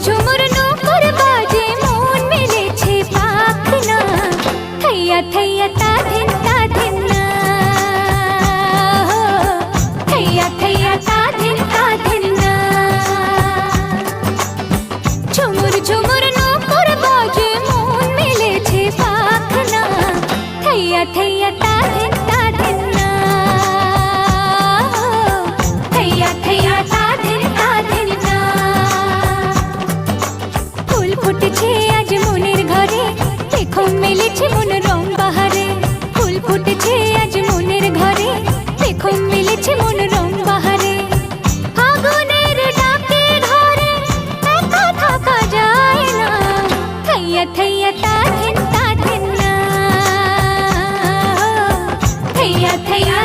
ঝুমুর নূপুর বাজে মন মেলেছে পাখনা থैया थैया ता धिन ना थैया थैया ता धिन ना ঝুমুর ঝুমুর নূপুর বাজে মন মেলেছে পাখনা थैया थैया ता धिन ना थैया थैया ता धिन ना ফুল ফুটেছে আজ মনের ঘরে দেখো মেলেছে মন রং বাহারে ফুল ফুটেছে আজ মনের ঘরে দেখো মেলেছে মন রং বাহারে আগুনের ডাকে ঘরে একা থাকা যায় না থैया थैया ता धिन ना थैया थैया